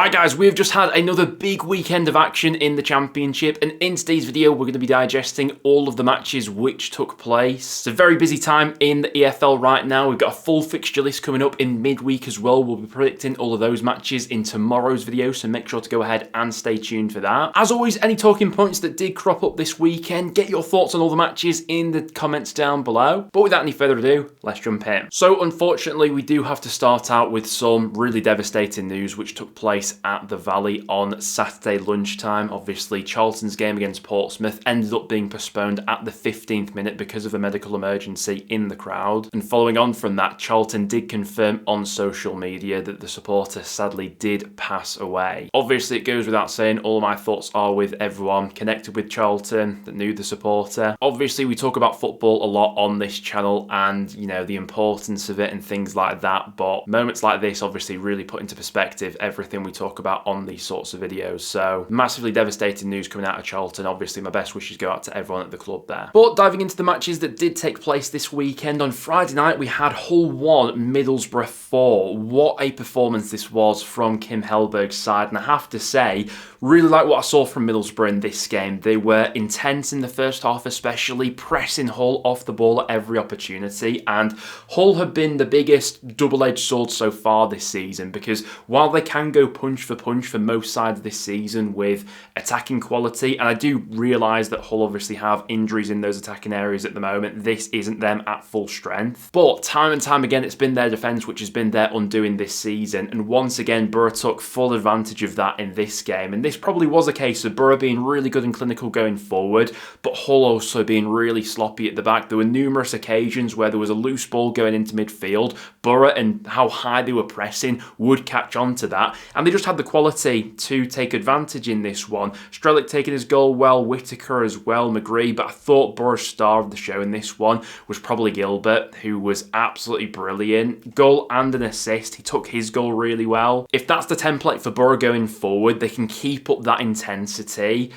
Right guys, we've just had another big weekend of action in the Championship, and in today's video we're going to be digesting all of the matches which took place. It's a very busy time in the EFL right now. We've got a full fixture list coming up in midweek as well. We'll be predicting all of those matches in tomorrow's video, so make sure to go ahead and stay tuned for that. As always, any talking points that did crop up this weekend, get your thoughts on all the matches in the comments down below. But without any further ado, let's jump in. So unfortunately, we do have to start out with some really devastating news which took place at the Valley on Saturday lunchtime. Obviously, Charlton's game against Portsmouth ended up being postponed at the 15th minute because of a medical emergency in the crowd. And following on from that, Charlton did confirm on social media that the supporter sadly did pass away. Obviously, it goes without saying, all my thoughts are with everyone connected with Charlton that knew the supporter. Obviously, we talk about football a lot on this channel and, you know, the importance of it and things like that. But moments like this obviously really put into perspective everything we talk about on these sorts of videos. So massively devastating news coming out of Charlton. Obviously my best wishes go out to everyone at the club there. But diving into the matches that did take place this weekend, on Friday night we had Hull 1, Middlesbrough 4. What a performance this was from Kim Hellberg's side, and I have to say, really like what I saw from Middlesbrough in this game. They were intense in the first half, especially pressing Hull off the ball at every opportunity, and Hull have been the biggest double-edged sword so far this season, because while they can go punch for most sides this season with attacking quality, and I do realise that Hull obviously have injuries in those attacking areas at the moment, this isn't them at full strength. But time and time again, it's been their defence which has been their undoing this season, and once again Borough took full advantage of that in this game, and this probably was a case of Borough being really good and clinical going forward, but Hull also being really sloppy at the back. There were numerous occasions where there was a loose ball going into midfield. Borough and how high they were pressing would catch on to that, and they just had the quality to take advantage in this one. Strelic taking his goal well, Whittaker as well, McGree, but I thought Borough's star of the show in this one was probably Gilbert, who was absolutely brilliant. Goal and an assist. He took his goal really well. If that's the template for Borough going forward, they can keep up that intensity.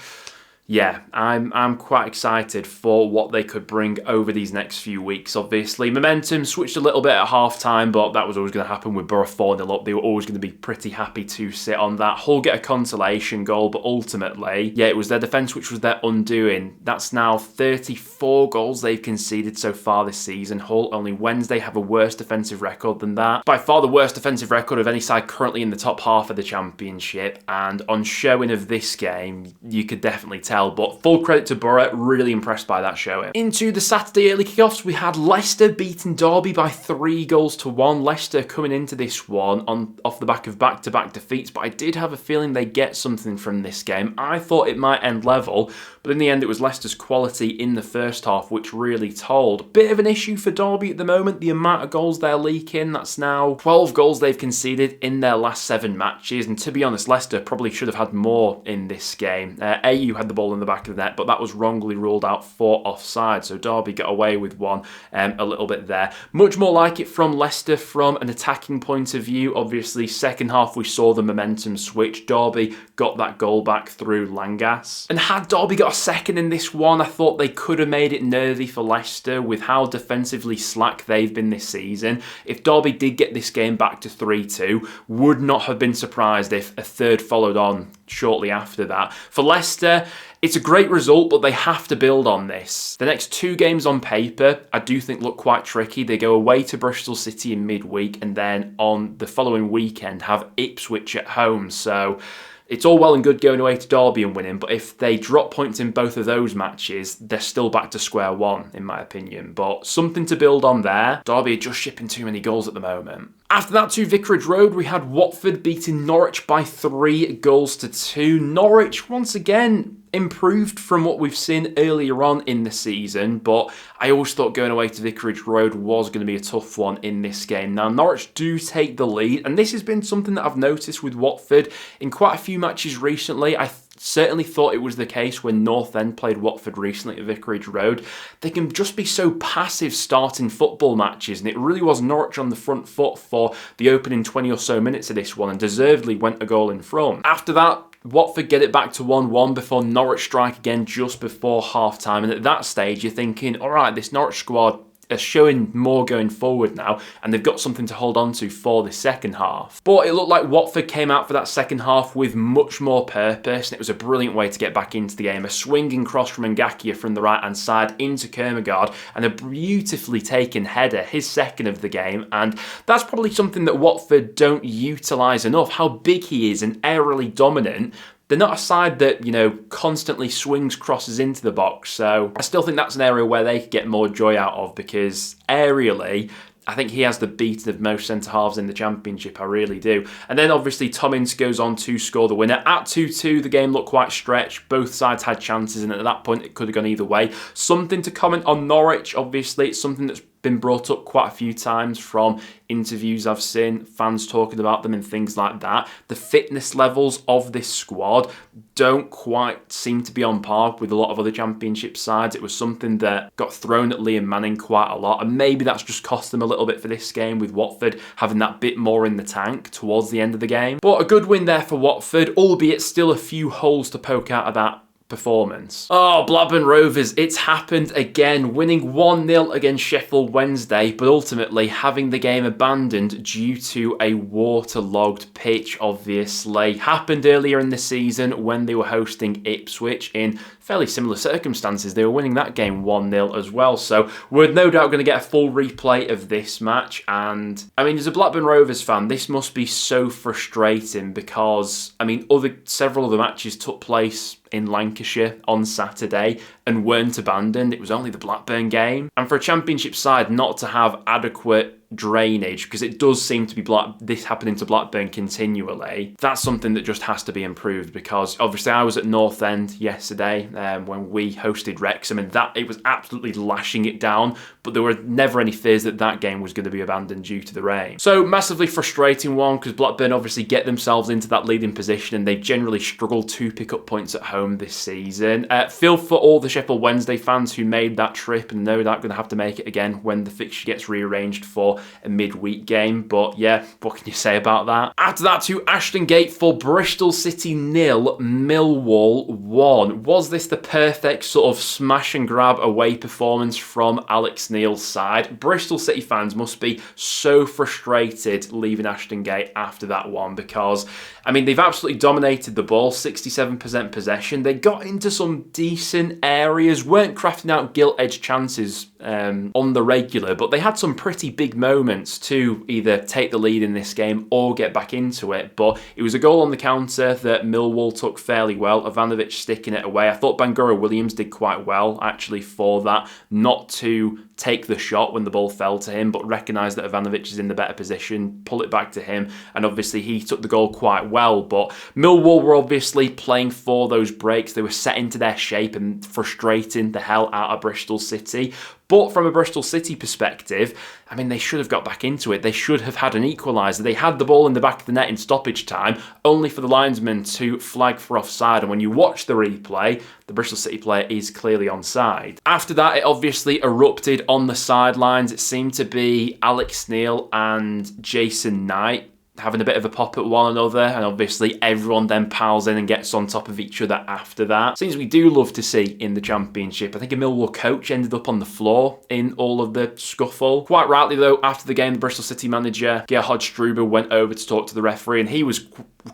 Yeah, I'm quite excited for what they could bring over these next few weeks. Obviously, momentum switched a little bit at half-time, but that was always going to happen with Borough 4-0 up. They were always going to be pretty happy to sit on that. Hull get a consolation goal, but ultimately, yeah, it was their defence which was their undoing. That's now 34 goals they've conceded so far this season. Hull only Wednesday have a worse defensive record than that. By far the worst defensive record of any side currently in the top half of the Championship, and on showing of this game, you could definitely tell. But full credit to Borough, really impressed by that showing. Into the Saturday early kickoffs, we had Leicester beating Derby by 3-1. Leicester coming into this one off the back of back-to-back defeats, but I did have a feeling they get something from this game. I thought it might end level, but in the end it was Leicester's quality in the first half which really told. Bit of an issue for Derby at the moment, the amount of goals they're leaking. That's now 12 goals they've conceded in their last 7 matches, and to be honest, Leicester probably should have had more in this game. AU had the ball in the back of the net, but that was wrongly ruled out for offside, so Derby got away with one a little bit there. Much more like it from Leicester from an attacking point of view. Obviously, second half we saw the momentum switch. Derby got that goal back through Langas, and had Derby got a second in this one, I thought they could have made it nervy for Leicester with how defensively slack they've been this season. If Derby did get this game back to 3-2, would not have been surprised if a third followed on shortly after that. For Leicester, it's a great result, but they have to build on this. The next 2 games on paper, I do think look quite tricky. They go away to Bristol City in midweek, and then on the following weekend have Ipswich at home. So it's all well and good going away to Derby and winning, but if they drop points in both of those matches, they're still back to square one, in my opinion. But something to build on there. Derby are just shipping too many goals at the moment. After that, to Vicarage Road, we had Watford beating Norwich by 3-2. Norwich, once again, improved from what we've seen earlier on in the season, but I always thought going away to Vicarage Road was going to be a tough one in this game. Now, Norwich do take the lead, and this has been something that I've noticed with Watford in quite a few matches recently. I certainly thought it was the case when North End played Watford recently at Vicarage Road. They can just be so passive starting football matches, and it really was Norwich on the front foot for the opening 20 or so minutes of this one, and deservedly went a goal in front. After that, Watford get it back to 1-1 before Norwich strike again just before half-time, and at that stage you're thinking, all right, this Norwich squad are showing more going forward now, and they've got something to hold on to for the second half. But it looked like Watford came out for that second half with much more purpose, and it was a brilliant way to get back into the game. A swinging cross from Ngakia from the right-hand side into Kermagard, and a beautifully taken header, his second of the game, and that's probably something that Watford don't utilise enough, how big he is and aerially dominant. They're not a side that, you know, constantly swings crosses into the box, so I still think that's an area where they could get more joy out of, because aerially, I think he has the beat of most centre-halves in the Championship, I really do. And then obviously Tom Ince goes on to score the winner. At 2-2, the game looked quite stretched. Both sides had chances, and at that point it could have gone either way. Something to comment on Norwich, obviously. It's something that's been brought up quite a few times from interviews I've seen, fans talking about them and things like that. The fitness levels of this squad don't quite seem to be on par with a lot of other Championship sides. It was something that got thrown at Liam Manning quite a lot, and maybe that's just cost them a little bit for this game, with Watford having that bit more in the tank towards the end of the game. But a good win there for Watford, albeit still a few holes to poke out of that performance. Oh, Blackburn Rovers, it's happened again, winning 1-0 against Sheffield Wednesday, but ultimately having the game abandoned due to a waterlogged pitch, obviously. Happened earlier in the season when they were hosting Ipswich in fairly similar circumstances. They were winning that game 1-0 as well, so we're no doubt going to get a full replay of this match. And I mean, as a Blackburn Rovers fan, this must be so frustrating, because I mean, several of the matches took place in Lancashire on Saturday and weren't abandoned. It was only the Blackburn game. And for a Championship side not to have adequate drainage, because it does seem to be this happening to Blackburn continually, that's something that just has to be improved. Because obviously I was at North End yesterday when we hosted Wrexham, and that it was absolutely lashing it down, but there were never any fears that that game was going to be abandoned due to the rain. So massively frustrating one, because Blackburn obviously get themselves into that leading position, and they've generally struggled to pick up points at home this season. Feel for all the Sheffield Wednesday fans who made that trip, and no doubt going to have to make it again when the fixture gets rearranged for a midweek game. But yeah, what can you say about that? After that, to Ashton Gate for Bristol City 0, Millwall 1. Was this the perfect sort of smash and grab away performance from Alex Neil's side? Bristol City fans must be so frustrated leaving Ashton Gate after that one, because I mean, they've absolutely dominated the ball, 67% possession. They got into some decent areas, weren't crafting out gilt-edged chances on the regular, but they had some pretty big moments to either take the lead in this game or get back into it. But it was a goal on the counter that Millwall took fairly well, Ivanovic sticking it away. I thought Bangura Williams did quite well, actually, for that, not to take the shot when the ball fell to him, but recognise that Ivanovic is in the better position, pull it back to him, and obviously he took the goal quite well. But Millwall were obviously playing for those breaks. They were set into their shape and frustrating the hell out of Bristol City. But from a Bristol City perspective, I mean, they should have got back into it. They should have had an equaliser. They had the ball in the back of the net in stoppage time, only for the linesman to flag for offside. And when you watch the replay, the Bristol City player is clearly onside. After that, it obviously erupted on the sidelines. It seemed to be Alex Neil and Jason Knight having a bit of a pop at one another, and obviously everyone then piles in and gets on top of each other after that. Things we do love to see in the Championship. I think a Millwall coach ended up on the floor in all of the scuffle. Quite rightly though, after the game, the Bristol City manager Gerhard Struber went over to talk to the referee, and he was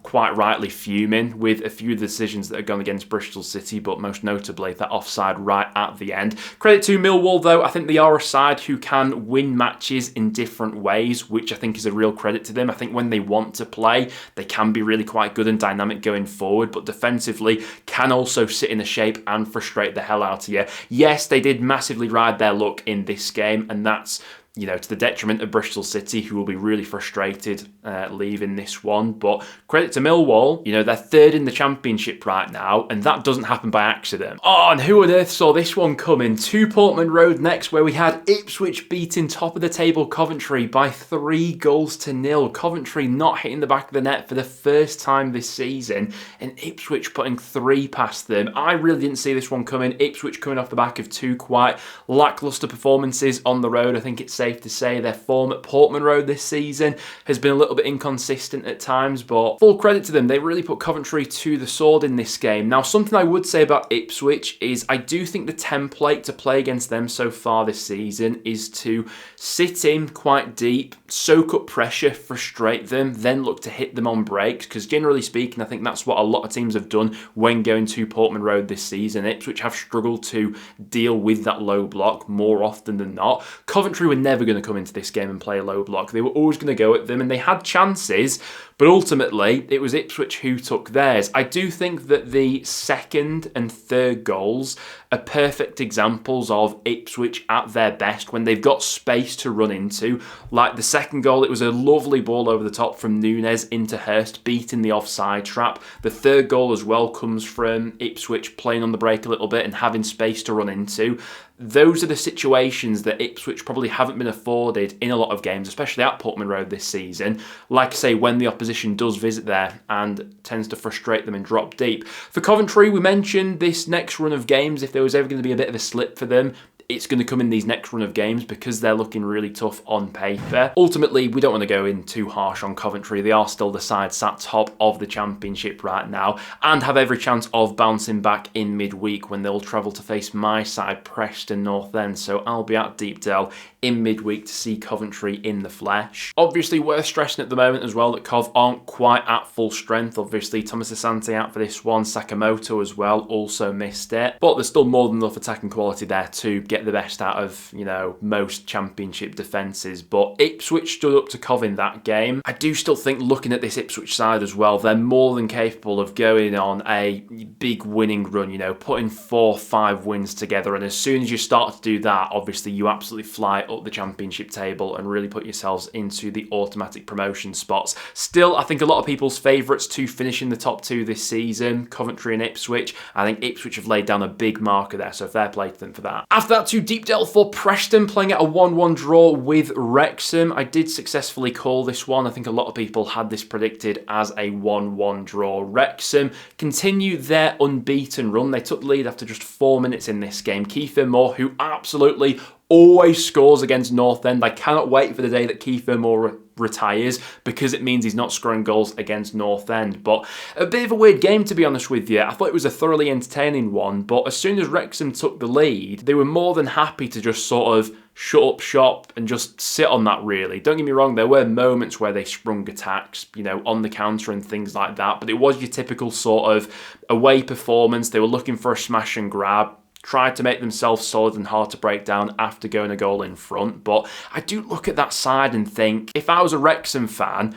quite rightly fuming with a few of the decisions that had gone against Bristol City, but most notably that offside right at the end. Credit to Millwall though, I think they are a side who can win matches in different ways, which I think is a real credit to them. I think when they want to play, they can be really quite good and dynamic going forward, but defensively can also sit in the shape and frustrate the hell out of you. Yes, they did massively ride their luck in this game, and that's, you know, to the detriment of Bristol City, who will be really frustrated leaving this one. But credit to Millwall, you know, they're third in the Championship right now, and that doesn't happen by accident. Oh, and who on earth saw this one coming? To Portman Road next, where we had Ipswich beating top of the table Coventry by 3-0. Coventry not hitting the back of the net for the first time this season, and Ipswich putting 3 past them. I really didn't see this one coming. Ipswich coming off the back of 2 quite lacklustre performances on the road, I think it's safe safe to say. Their form at Portman Road this season has been a little bit inconsistent at times, but full credit to them. They really put Coventry to the sword in this game. Now, something I would say about Ipswich is I do think the template to play against them so far this season is to sit in quite deep, soak up pressure, frustrate them, then look to hit them on breaks, because generally speaking, I think that's what a lot of teams have done when going to Portman Road this season. Ipswich have struggled to deal with that low block more often than not. Coventry were never going to come into this game and play a low block. They were always going to go at them, and they had chances, but ultimately it was Ipswich who took theirs. I do think that the second and third goals are perfect examples of Ipswich at their best when they've got space to run into. Like the second goal, it was a lovely ball over the top from Nunes into Hurst, beating the offside trap. The third goal as well comes from Ipswich playing on the break a little bit and having space to run into. Those are the situations that Ipswich probably haven't been afforded in a lot of games, especially at Portman Road this season. Like I say, when the opposition does visit there and tends to frustrate them and drop deep. For Coventry, we mentioned this next run of games, if there was ever going to be a bit of a slip for them, it's going to come in these next run of games because they're looking really tough on paper. Ultimately, we don't want to go in too harsh on Coventry. They are still the side sat top of the Championship right now and have every chance of bouncing back in midweek when they'll travel to face my side, Preston North End. So I'll be at Deepdale in midweek to see Coventry in the flesh. Obviously, worth stressing at the moment as well that Cov aren't quite at full strength. Obviously, Thomas Asante out for this one. Sakamoto as well also missed it. But there's still more than enough attacking quality there to get the best out of, most Championship defences. But Ipswich stood up to Cov in that game. I do still think, looking at this Ipswich side as well, they're more than capable of going on a big winning run, putting 4-5 wins together. And as soon as you start to do that, obviously you absolutely fly up the Championship table and really put yourselves into the automatic promotion spots. Still, I think a lot of people's favourites to finish in the top two this season, Coventry and Ipswich. I think Ipswich have laid down a big marker there, so fair play to them for that. After that, to Deepdale for Preston, playing at a 1-1 draw with Wrexham. I did successfully call this one. I think a lot of people had this predicted as a 1-1 draw. Wrexham continue their unbeaten run. They took the lead after just 4 minutes in this game. Kiefer Moore, who absolutely always scores against North End. I cannot wait for the day that Kiefer Moore retires because it means he's not scoring goals against North End. But a bit of a weird game, to be honest with you. I thought it was a thoroughly entertaining one, but as soon as Wrexham took the lead, they were more than happy to just sort of shut up shop and just sit on that, really. Don't get me wrong, there were moments where they sprung attacks, on the counter and things like that, but it was your typical sort of away performance. They were looking for a smash and grab, tried to make themselves solid and hard to break down after going a goal in front. But I do look at that side and think, if I was a Wrexham fan,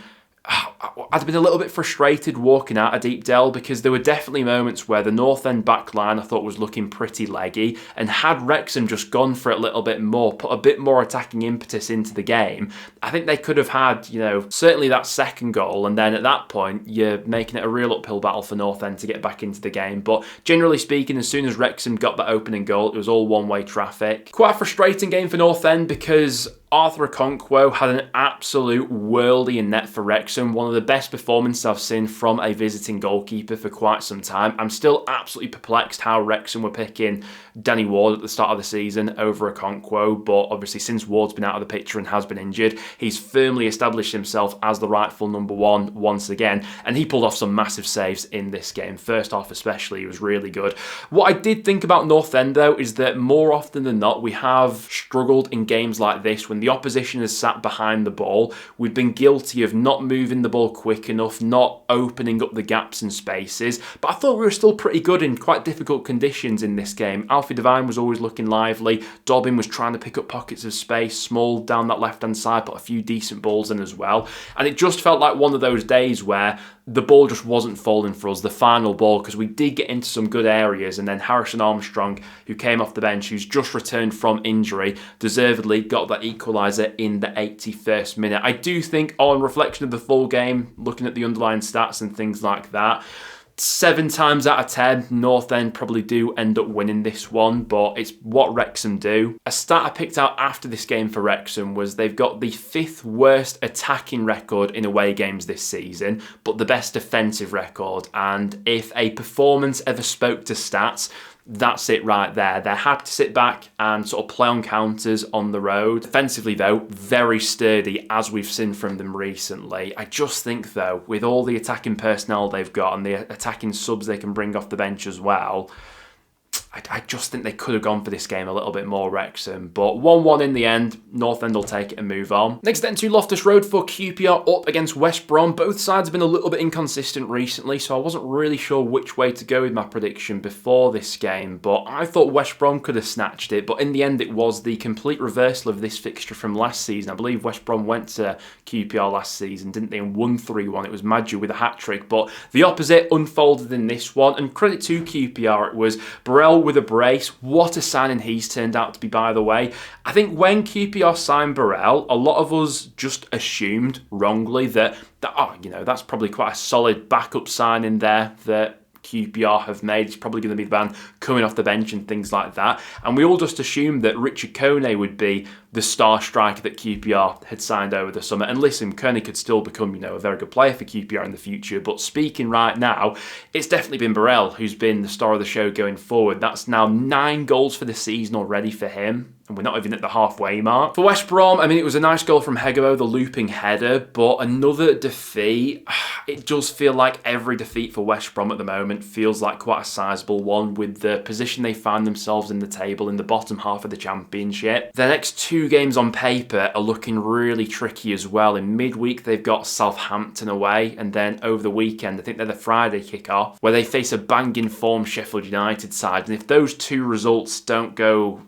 I'd been a little bit frustrated walking out of Deepdale because there were definitely moments where the North End back line I thought was looking pretty leggy, and had Wrexham just gone for it a little bit more, put a bit more attacking impetus into the game, I think they could have had, certainly that second goal, and then at that point you're making it a real uphill battle for North End to get back into the game. But generally speaking, as soon as Wrexham got that opening goal, it was all one-way traffic. Quite a frustrating game for North End because Arthur Okonkwo had an absolute worldie in net for Wrexham, one of the best performances I've seen from a visiting goalkeeper for quite some time. I'm still absolutely perplexed how Wrexham were picking Danny Ward at the start of the season over Okonkwo, but obviously since Ward's been out of the picture and has been injured, he's firmly established himself as the rightful number one once again, and he pulled off some massive saves in this game. First half especially, he was really good. What I did think about North End though is that more often than not, we have struggled in games like this when the opposition has sat behind the ball. We've been guilty of not moving the ball quick enough, not opening up the gaps and spaces, but I thought we were still pretty good in quite difficult conditions in this game. Alfie Devine was always looking lively. Dobbin was trying to pick up pockets of space. Small down that left-hand side, put a few decent balls in as well. And it just felt like one of those days where the ball just wasn't falling for us, the final ball, because we did get into some good areas, and then Harrison Armstrong, who came off the bench, who's just returned from injury, deservedly got that equaliser in the 81st minute. I do think, on reflection of the full game, looking at the underlying stats and things like that, 7 times out of 10, North End probably do end up winning this one, but it's what Wrexham do. A stat I picked out after this game for Wrexham was they've got the 5th worst attacking record in away games this season, but the best defensive record. And if a performance ever spoke to stats, that's it right there. They're happy to sit back and sort of play on counters on the road. Defensively, though, very sturdy, as we've seen from them recently. I just think, though, with all the attacking personnel they've got and the attacking subs they can bring off the bench as well, I just think they could have gone for this game a little bit more, Wrexham. But 1-1 in the end. North End will take it and move on. Next then to Loftus Road for QPR up against West Brom. Both sides have been a little bit inconsistent recently, so I wasn't really sure which way to go with my prediction before this game. But I thought West Brom could have snatched it. But in the end, it was the complete reversal of this fixture from last season. I believe West Brom went to QPR last season, didn't they, and won 3-1. It was Madju with a hat-trick. But the opposite unfolded in this one. And credit to QPR, it was Burrell with a brace. What a signing he's turned out to be, by the way. I think when QPR signed Burrell, a lot of us just assumed wrongly that that's probably quite a solid backup signing there that QPR have made. He's probably going to be the man coming off the bench and things like that. And we all just assumed that Richard Kone would be the star striker that QPR had signed over the summer. And listen, Kone could still become, a very good player for QPR in the future. But speaking right now, it's definitely been Burrell who's been the star of the show going forward. That's now 9 goals for the season already for him. And we're not even at the halfway mark. For West Brom, it was a nice goal from Hegebo, the looping header, but another defeat. It does feel like every defeat for West Brom at the moment feels like quite a sizable one with the position they find themselves in the table in the bottom half of the Championship. Their next 2 games on paper are looking really tricky as well. In midweek, they've got Southampton away, and then over the weekend, I think they're the Friday kick-off, where they face a banging form Sheffield United side. And if those 2 results don't go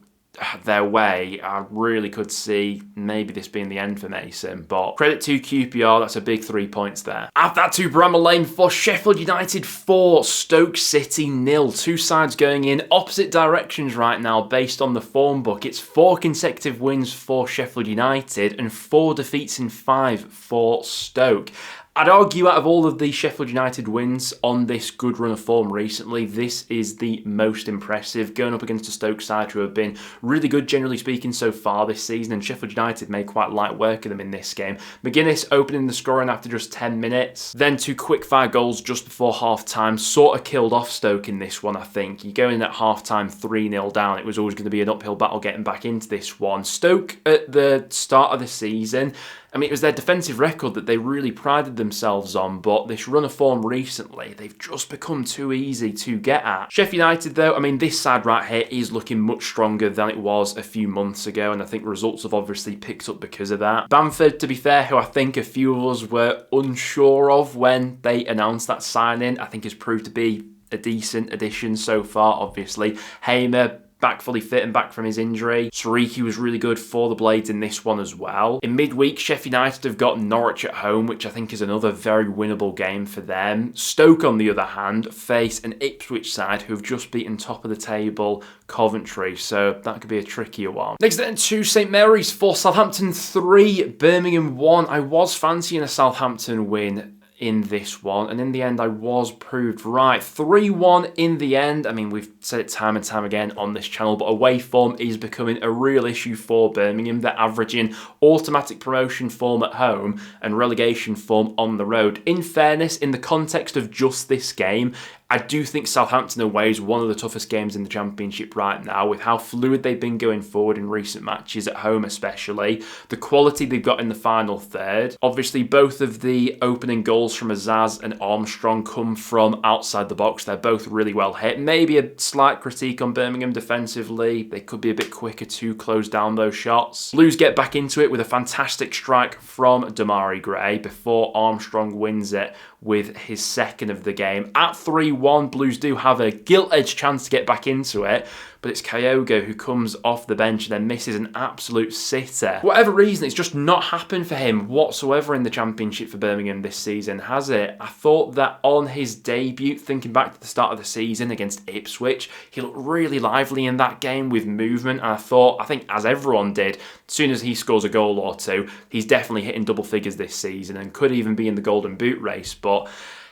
their way, I really could see maybe this being the end for Mason. But credit to QPR, that's a big 3 points there. Add that to Bramall Lane for Sheffield United 4, Stoke City 0. 2 sides going in opposite directions right now based on the form book. It's 4 consecutive wins for Sheffield United and 4 defeats in 5 for Stoke. I'd argue out of all of the Sheffield United wins on this good run of form recently, this is the most impressive, going up against a Stoke side who have been really good, generally speaking, so far this season, and Sheffield United made quite light work of them in this game. McGuinness opening the scoring after just 10 minutes, then 2 quick-fire goals just before half-time, sort of killed off Stoke in this one, I think. You go in at half-time 3-0 down, it was always going to be an uphill battle getting back into this one. Stoke, at the start of the season, it was their defensive record that they really prided themselves on, but this run of form recently, they've just become too easy to get at. Sheffield United, though, this side right here is looking much stronger than it was a few months ago, and I think results have obviously picked up because of that. Bamford, to be fair, who I think a few of us were unsure of when they announced that signing, I think has proved to be a decent addition so far, obviously. Hamer, back fully fit and back from his injury. Sariki was really good for the Blades in this one as well. In midweek, Sheffield United have got Norwich at home, which I think is another very winnable game for them. Stoke, on the other hand, face an Ipswich side who have just beaten top of the table Coventry, so that could be a trickier one. Next then to St Mary's for Southampton 3, Birmingham 1. I was fancying a Southampton win in this one, and in the end I was proved right. 3-1 in the end. We've said it time and time again on this channel, but away form is becoming a real issue for Birmingham. They're averaging automatic promotion form at home and relegation form on the road. In fairness, in the context of just this game, I do think Southampton away is one of the toughest games in the Championship right now, with how fluid they've been going forward in recent matches, at home especially. The quality they've got in the final third. Obviously, both of the opening goals from Azaz and Armstrong come from outside the box. They're both really well hit. Maybe a slight critique on Birmingham defensively. They could be a bit quicker to close down those shots. Blues get back into it with a fantastic strike from Damari Gray before Armstrong wins it with his second of the game. At 3-1, Blues do have a gilt-edged chance to get back into it, but it's Kyogo who comes off the bench and then misses an absolute sitter. For whatever reason, it's just not happened for him whatsoever in the Championship for Birmingham this season, has it? I thought that on his debut, thinking back to the start of the season against Ipswich, he looked really lively in that game with movement, and I think as everyone did, as soon as he scores a goal or two, he's definitely hitting double figures this season and could even be in the Golden Boot race, but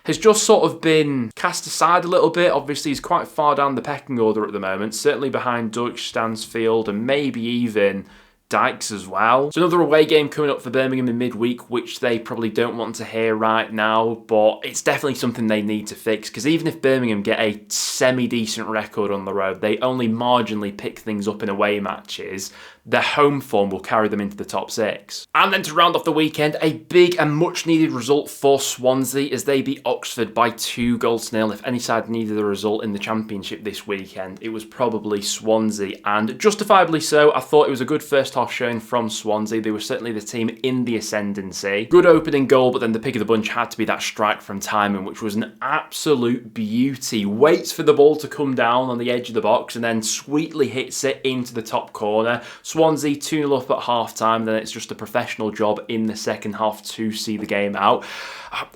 has just sort of been cast aside a little bit. Obviously, he's quite far down the pecking order at the moment, certainly behind Deutsch, Stansfield, and maybe even Dykes as well. So another away game coming up for Birmingham in midweek, which they probably don't want to hear right now, but it's definitely something they need to fix, because even if Birmingham get a semi-decent record on the road, they only marginally pick things up in away matches. Their home form will carry them into the top 6. And then to round off the weekend, a big and much needed result for Swansea as they beat Oxford by 2-0. If any side needed a result in the Championship this weekend, it was probably Swansea, and justifiably so. I thought it was a good first half showing from Swansea. They were certainly the team in the ascendancy. Good opening goal, but then the pick of the bunch had to be that strike from Timon, which was an absolute beauty. Waits for the ball to come down on the edge of the box and then sweetly hits it into the top corner. Swansea 2-0 up at half-time, then it's just a professional job in the second half to see the game out.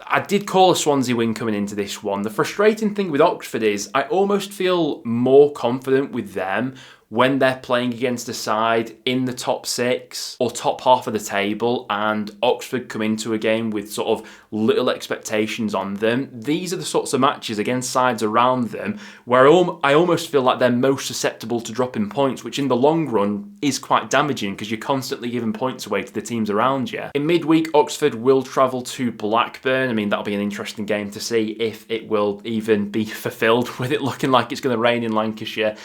I did call a Swansea win coming into this one. The frustrating thing with Oxford is I almost feel more confident with them when they're playing against a side in the top 6 or top half of the table, and Oxford come into a game with sort of little expectations on them. These are the sorts of matches against sides around them where I almost feel like they're most susceptible to dropping points, which in the long run is quite damaging because you're constantly giving points away to the teams around you. In midweek, Oxford will travel to Blackburn. I mean, that'll be an interesting game to see if it will even be fulfilled, with it looking like it's going to rain in Lancashire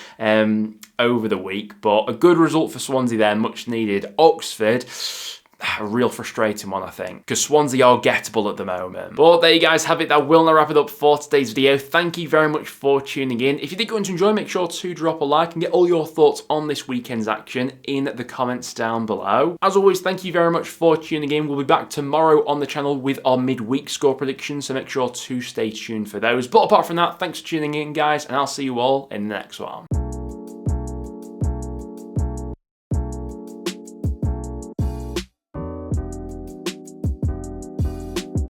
over the week. But a good result for Swansea there, much needed. Oxford, a real frustrating one, I think, because Swansea are gettable at the moment. But there you guys have it. That will now wrap it up for today's video. Thank you very much for tuning in. If you did go on to enjoy, make sure to drop a like and get all your thoughts on this weekend's action in the comments down below. As always, thank you very much for tuning in. We'll be back tomorrow on the channel with our midweek score predictions, so make sure to stay tuned for those. But apart from that, thanks for tuning in, guys, and I'll see you all in the next one.